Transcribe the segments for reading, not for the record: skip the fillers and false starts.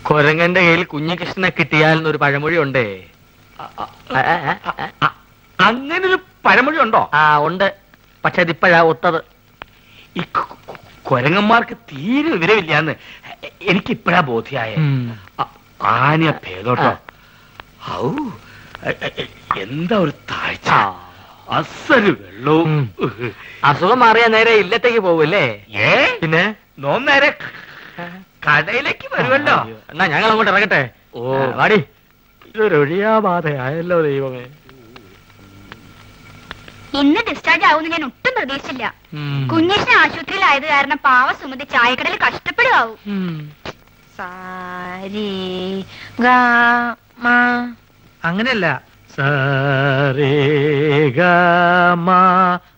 കൊരങ്ങന്റെ കയ്യിൽ കുഞ്ഞികൃഷ്ണനെ കിട്ടിയാൽ എന്നൊരു പഴമൊഴി ഉണ്ടേ. അങ്ങനൊരു പഴമൊഴി ഉണ്ടോ? ആ ഉണ്ട്, പക്ഷെ അതിപ്പോഴാ ഒത്തത്. ഈ കൊരങ്ങന്മാർക്ക് തീരെ വിവരമില്ലാന്ന് എനിക്കിപ്പോഴാ ബോധ്യായ. ആനയ ഭേദോട്ടോ. ഔ എന്താ ഒരു താഴ്ച, അസല് വെള്ളവും. അസുഖം മാറിയാ നേരെ ഇല്ലത്തേക്ക് പോവല്ലേ? പിന്നെ നേരെ കടയിലേക്ക് വരുമല്ലോ. എന്നാ ഞങ്ങൾ അങ്ങോട്ട് ഇറങ്ങട്ടെ. ഓ വാടി, ഇതൊരു ഒഴിയാബാധയായല്ലോ ദൈവമേ. ഇന്ന് ഡിസ്ചാർജ് ആവുമെന്ന് ഞാൻ ഒട്ടും പ്രതീക്ഷിച്ചില്ല. കുഞ്ഞേഷിന് ആശുപത്രിയിലായത് കാരണം പാവ സുമതി ചായക്കടയിൽ കഷ്ടപ്പെടുകയാവും. അങ്ങനെയല്ല,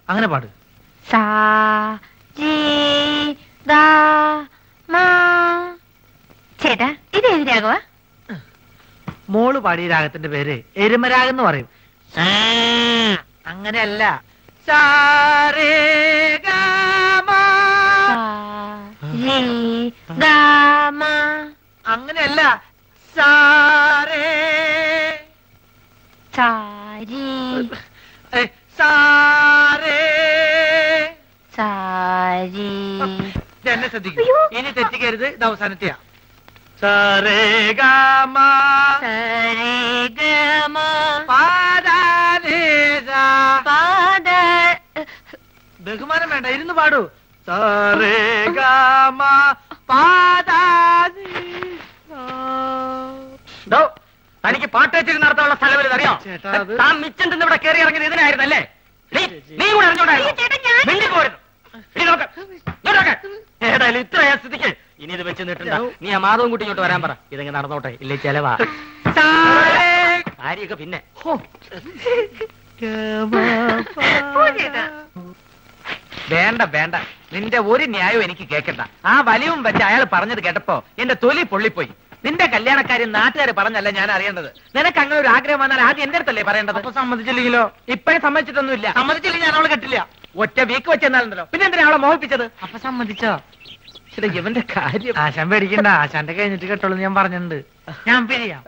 അങ്ങനെ പാട്. ചേട്ടാ, ഇത് ഏത് രാഘവ? മോള് പാടിയ രാഗത്തിന്റെ പേര് എരുമരാഗം എന്ന് പറയും. അങ്ങനെയല്ല, അങ്ങനെയല്ല, എന്നെ ശ്രദ്ധിക്കൂ, ഇനി തെറ്റിക്കരുത്. ഇത് അവസാനത്തെയാ. ബഹുമാനം വേണ്ട, ഇരുന്ന് പാടൂ. തനിക്ക് പാട്ടേച്ചിരി നടത്താനുള്ള സ്ഥലം അറിയാം. താൻ മിച്ചം തിന്ന് ഇവിടെ കയറി ഇറങ്ങിയത് ഇതിനായിരുന്നല്ലേ? നീ കൂടെ അറിഞ്ഞോണ്ടായിരുന്നു. ഏതായാലും ഇത്രയാ സ്ഥിതിക്ക് ഇനി ഇത് വെച്ച് നീട്ടണ്ട. നീ ആ മാധവൻ കുട്ടി ഇങ്ങോട്ട് വരാൻ പറ. ഇതെങ്ങനെ നടന്നോട്ടെ, ഇല്ലേ ചെലവാ. കാര്യൊക്കെ പിന്നെ. വേണ്ട വേണ്ട, നിന്റെ ഒരു ന്യായവും എനിക്ക് കേൾക്കണ്ട. ആ വലിവും വെച്ച് അയാൾ പറഞ്ഞത് കേട്ടപ്പോ എന്റെ തൊലി പൊള്ളിപ്പോയി. നിന്റെ കല്യാണക്കാര്യം നാട്ടുകാർ പറഞ്ഞല്ല ഞാൻ അറിയേണ്ടത്. നിനക്ക് അങ്ങനെ ഒരു ആഗ്രഹം വന്നാൽ ആദ്യം എന്റെ അടുത്തല്ലേ പറയേണ്ടത്? അപ്പൊ സമ്മതിച്ചില്ലെങ്കിലോ? ഇപ്പഴും സമ്മതിച്ചിട്ടൊന്നുമില്ല. സമ്മതിച്ചില്ലെങ്കിൽ ഞാൻ അവളെ കെട്ടില്ല. ഒറ്റ വീക്ക് വെച്ചെന്നാലുണ്ടല്ലോ. പിന്നെ എന്തിനാ അവളെ മോഹിപ്പിച്ചത്? അപ്പൊ സമ്മതിച്ചോ? ഇവന്റെ കാര്യം. ആശാൻ പേടിക്കണ്ട, ആശാന്റെ കഴിഞ്ഞിട്ട് കേട്ടോളൂ ഞാൻ പറഞ്ഞിട്ടുണ്ട്. ഞാൻ പിരിയാം.